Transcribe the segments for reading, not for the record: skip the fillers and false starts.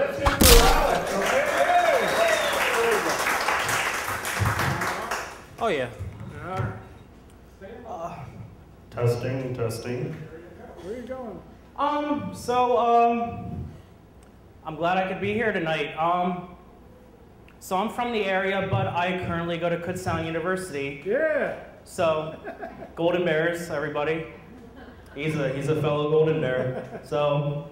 Let's hear it for Alec, okay? Oh, yeah. Testing, testing. Where are you going? I'm glad I could be here tonight. So I'm from the area, but I currently go to Kutztown University. Yeah. So, Golden Bears, everybody. He's a fellow Golden Bear. So,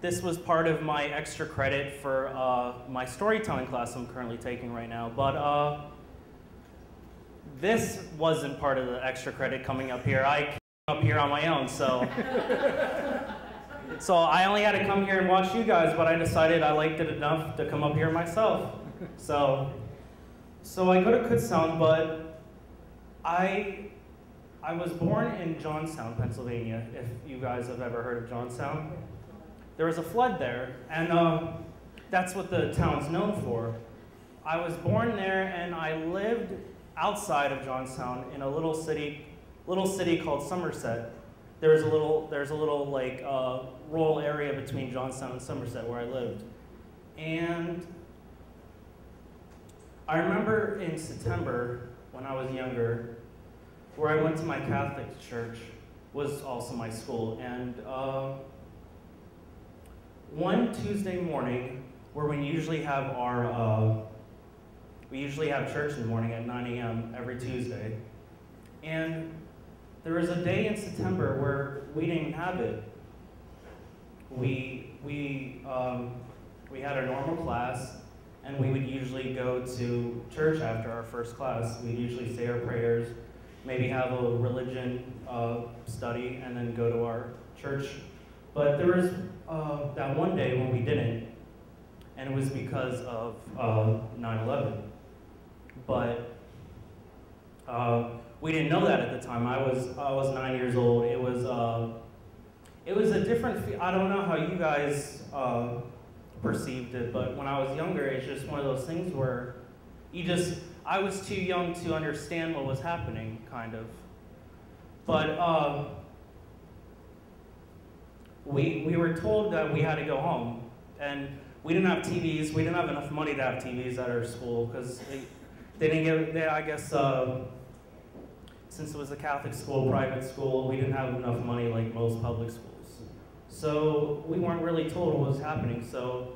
this was part of my extra credit for my storytelling class I'm currently taking right now. But this wasn't part of the extra credit coming up here. I came up here on my own, so. So I only had to come here and watch you guys, but I decided I liked it enough to come up here myself. So I go to Kutztown, but I was born in Johnstown, Pennsylvania, if you guys have ever heard of Johnstown. There was a flood there, and that's what the town's known for. I was born there, and I lived outside of Johnstown in a little city called Somerset. There's a little like rural area between Johnstown and Somerset where I lived, and I remember in September when I was younger, where I went to my Catholic church was also my school, and one Tuesday morning, where we usually have church in the morning at 9 a.m. every Tuesday, and there was a day in September where we didn't have it. We had a normal class, and we would usually go to church after our first class. We'd usually say our prayers, maybe have a religion study, and then go to our church. But there was that one day when we didn't, and it was because of 9/11. But we didn't know that at the time. I was 9 years old. It was a different. I don't know how you guys perceived it, but when I was younger, it's just one of those things where I was too young to understand what was happening, kind of. But we were told that we had to go home, and we didn't have TVs. We didn't have enough money to have TVs at our school because they didn't give. I guess. Since it was a Catholic school, private school, we didn't have enough money like most public schools. So we weren't really told what was happening. So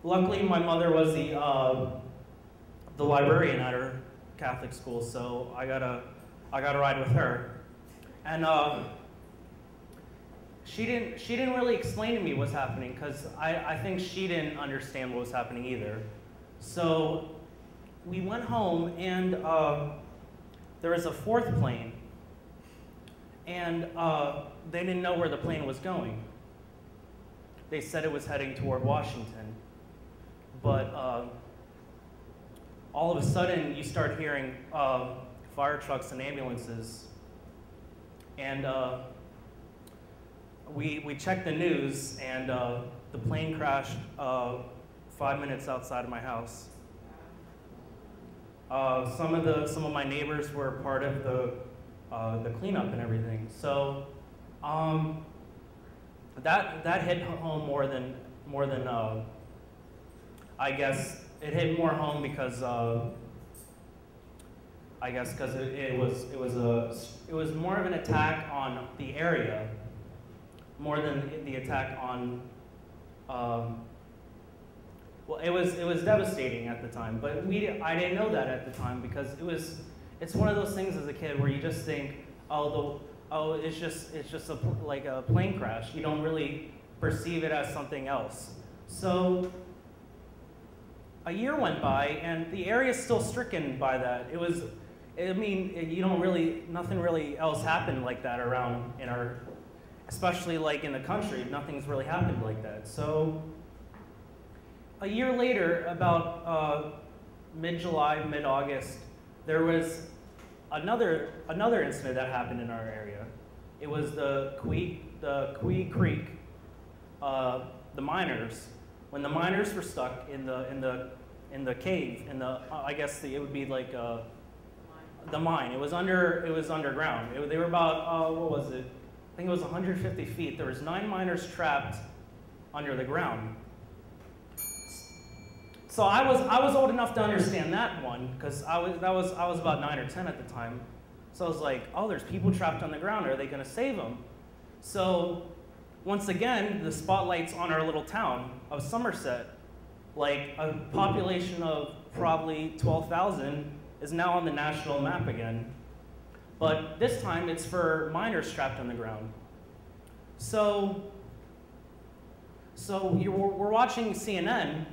luckily my mother was the librarian at her Catholic school, so I got a ride with her. And she didn't really explain to me what's happening, because I think she didn't understand what was happening either. So we went home, and there was a fourth plane, and they didn't know where the plane was going. They said it was heading toward Washington, but all of a sudden you start hearing fire trucks and ambulances, and we checked the news, and the plane crashed 5 minutes outside of my house. Some of my neighbors were part of the cleanup and everything. So that hit home more than I guess it hit more home because it was more of an attack on the area more than the attack on. Well, it was devastating at the time, but I didn't know that at the time, because it's one of those things as a kid where you just think, it's just like a plane crash. You don't really perceive it as something else. So a year went by, and the area is still stricken by that. Nothing really else happened like that around especially like in the country. Nothing's really happened like that. So a year later, about mid-July, mid-August, there was another incident that happened in our area. It was the Quee Creek, the miners. When the miners were stuck in the cave, I guess it would be like the mine. It was underground. They were about what was it? I think it was 150 feet, there was 9 miners trapped under the ground. So I was old enough to understand that one, because I was about 9 or 10 at the time. So I was like, oh, there's people trapped on the ground. Are they going to save them? So once again, the spotlight's on our little town of Somerset. Like a population of probably 12,000 is now on the national map again. But this time it's for miners trapped on the ground. So we're watching CNN,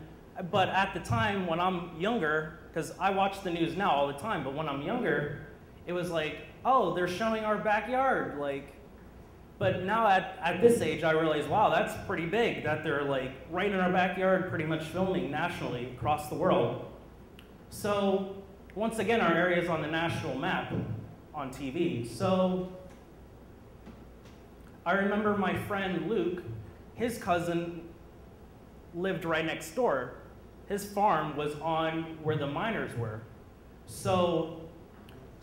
but at the time when I'm younger, because I watch the news now all the time, but when I'm younger, it was like, oh, they're showing our backyard, like. But now at this age, I realize, wow, that's pretty big, that they're like right in our backyard, pretty much filming nationally across the world. So once again, our area is on the national map on TV. So I remember my friend Luke, his cousin lived right next door. His farm was on where the miners were. So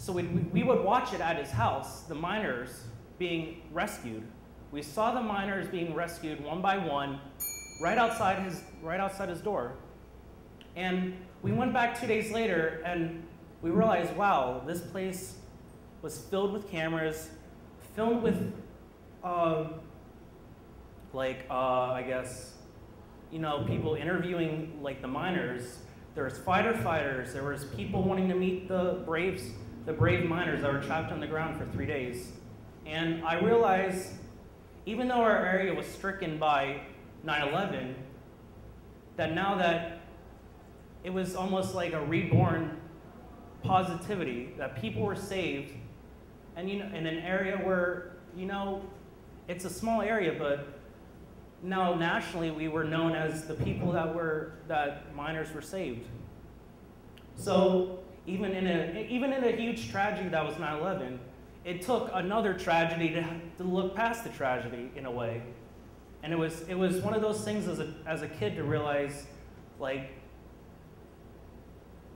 we would watch it at his house, the miners being rescued. We saw the miners being rescued one by one, right outside his door. And we went back 2 days later and we realized, wow, this place was filled with cameras, filled with, I guess, you know, people interviewing like the miners. There was fighters. There was people wanting to meet the brave miners that were trapped on the ground for 3 days. And I realized, even though our area was stricken by 9/11, that now that it was almost like a reborn positivity, that people were saved, and you know, in an area where, you know, it's a small area, but now nationally we were known as the people that miners were saved. So even in a huge tragedy that was 9/11, it took another tragedy to look past the tragedy in a way. And it was one of those things as a kid to realize, like,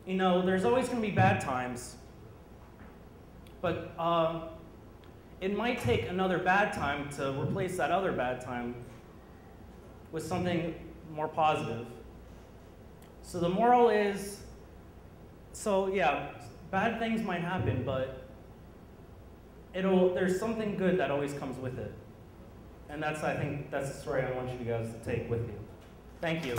you know, there's always going to be bad times, but it might take another bad time to replace that other bad time with something more positive. So the moral is, so yeah, bad things might happen, but there's something good that always comes with it. And I think that's the story I want you guys to take with you. Thank you.